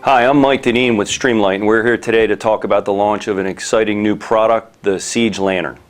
Hi, I'm Mike Deneen with Streamlight, and we're here today to talk about the launch of an exciting new product, the Siege Lantern.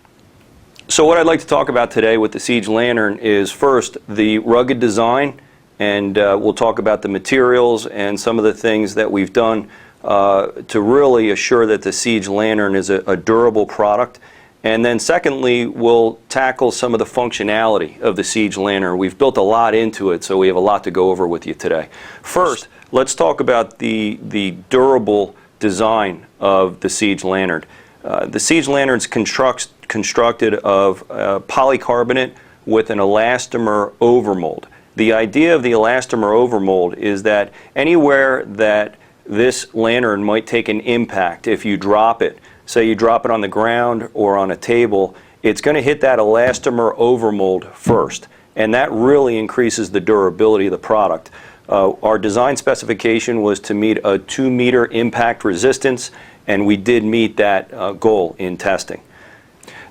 So what I'd like to talk about today with the Siege Lantern is first the rugged design, and we'll talk about the materials and some of the things that we've done to really assure that the Siege Lantern is a durable product. And then secondly, we'll tackle some of the functionality of the Siege Lantern. We've built a lot into it, so we have a lot to go over with you today. First, let's talk about the durable design of the Siege Lantern. The Siege Lantern is constructed of polycarbonate with an elastomer overmold. The idea of the elastomer overmold is that anywhere that this lantern might take an impact, if you drop it, say you drop it on the ground or on a table, it's going to hit that elastomer overmold first, and that really increases the durability of the product. Our design specification was to meet a 2-meter impact resistance, and we did meet that goal in testing.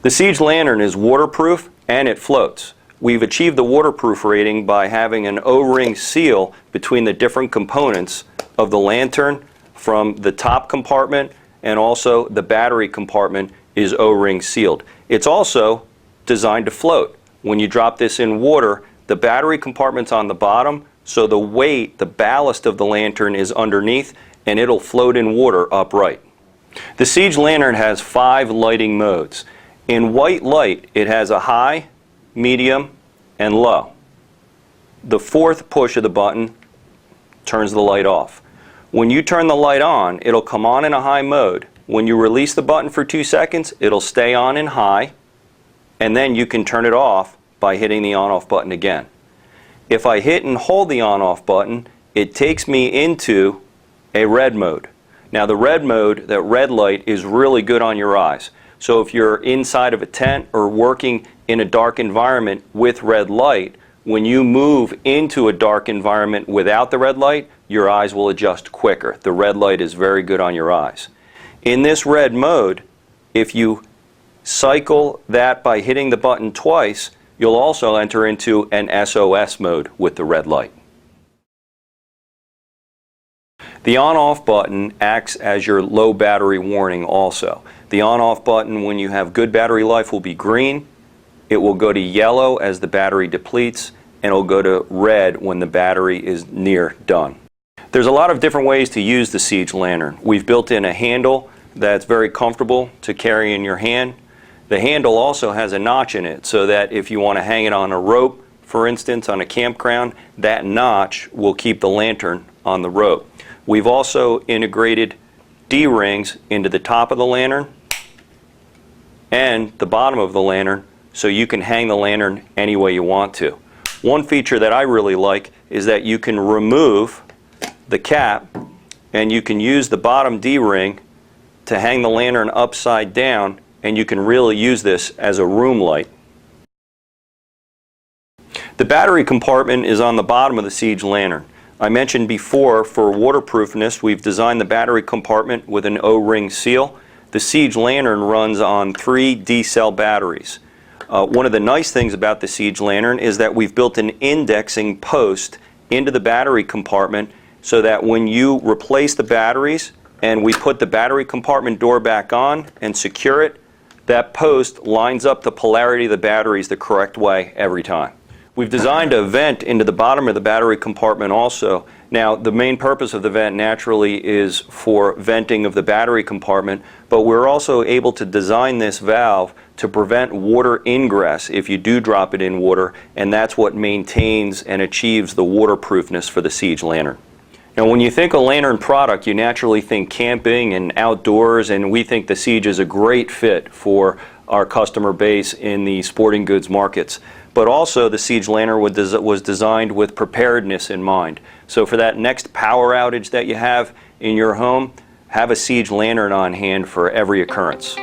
The Siege Lantern is waterproof and it floats. We've achieved the waterproof rating by having an O-ring seal between the different components of the lantern. From the top compartment and also the battery compartment is O-ring sealed. It's also designed to float. When you drop this in water, the battery compartment's on the bottom, so the weight, the ballast of the lantern is underneath, and it'll float in water upright. The Siege Lantern has 5 lighting modes. In white light, it has a high, medium, and low. The 4th push of the button turns the light off. When you turn the light on, it'll come on in a high mode. When you release the button for 2 seconds, it'll stay on in high, and then you can turn it off by hitting the on-off button again. If I hit and hold the on-off button, it takes me into a red mode. Now the red mode, that red light, is really good on your eyes. So if you're inside of a tent or working in a dark environment with red light, when you move into a dark environment without the red light, your eyes will adjust quicker. The red light is very good on your eyes. In this red mode, if you cycle that by hitting the button twice, you'll also enter into an SOS mode with the red light. The on-off button acts as your low battery warning also. The on-off button, when you have good battery life, will be green. It will go to yellow as the battery depletes, and it will go to red when the battery is near done. There's a lot of different ways to use the Siege Lantern. We've built in a handle that's very comfortable to carry in your hand. The handle also has a notch in it so that if you want to hang it on a rope, for instance, on a campground, that notch will keep the lantern on the rope. We've also integrated D-rings into the top of the lantern and the bottom of the lantern so you can hang the lantern any way you want to. One feature that I really like is that you can remove the cap and you can use the bottom D-ring to hang the lantern upside down, and you can really use this as a room light. The battery compartment is on the bottom of the Siege Lantern. I mentioned before, for waterproofness, we've designed the battery compartment with an O-ring seal. The Siege Lantern runs on 3 D-cell batteries. One of the nice things about the Siege Lantern is that we've built an indexing post into the battery compartment so that when you replace the batteries and we put the battery compartment door back on and secure it, that post lines up the polarity of the batteries the correct way every time. We've designed a vent into the bottom of the battery compartment also. Now, the main purpose of the vent naturally is for venting of the battery compartment, but we're also able to design this valve to prevent water ingress if you do drop it in water, and that's what maintains and achieves the waterproofness for the Siege Lantern. Now, when you think a lantern product, you naturally think camping and outdoors, and we think the Siege is a great fit for our customer base in the sporting goods markets. But also, the Siege Lantern was designed with preparedness in mind. So for that next power outage that you have in your home, have a Siege Lantern on hand for every occurrence.